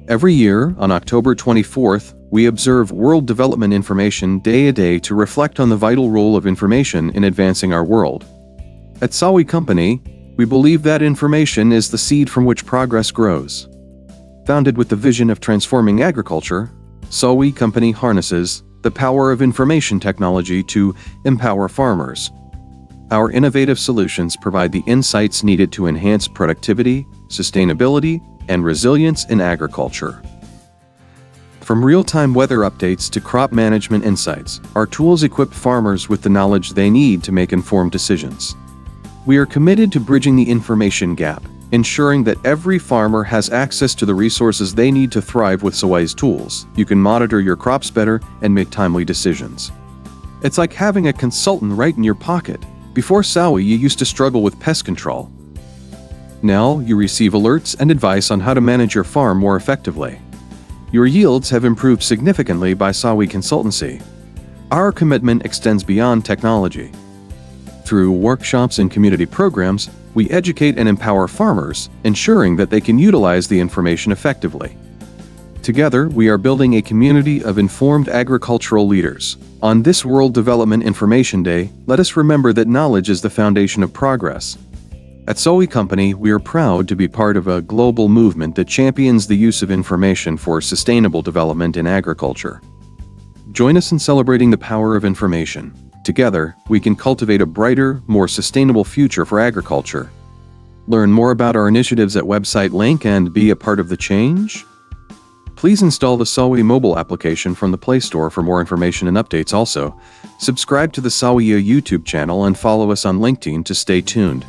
Every year, on October 24th, we observe World Development Information Day, a day to reflect on the vital role of information in advancing our world. At SAWiE Company, we believe that information is the seed from which progress grows. Founded with the vision of transforming agriculture, SAWiE Company harnesses the power of information technology to empower farmers. Our innovative solutions provide the insights needed to enhance productivity, sustainability, and resilience in agriculture. From real-time weather updates to crop management insights, our tools equip farmers with the knowledge they need to make informed decisions. We are committed to bridging the information gap, ensuring that every farmer has access to the resources they need to thrive. With SAWiE's tools, you can monitor your crops better and make timely decisions. It's like having a consultant right in your pocket. Before SAWiE, you used to struggle with pest control. Now, you receive alerts and advice on how to manage your farm more effectively. Your yields have improved significantly by SAWiE consultancy. Our commitment extends beyond technology. Through workshops and community programs, we educate and empower farmers, ensuring that they can utilize the information effectively. Together, we are building a community of informed agricultural leaders. On this World Development Information Day, let us remember that knowledge is the foundation of progress. At SAWiE Company, we are proud to be part of a global movement that champions the use of information for sustainable development in agriculture. Join us in celebrating the power of information. Together, we can cultivate a brighter, more sustainable future for agriculture. Learn more about our initiatives at website link and be a part of the change. Please install the SAWiE mobile application from the Play Store for more information and updates. Also, subscribe to the SAWiE YouTube channel and follow us on LinkedIn to stay tuned.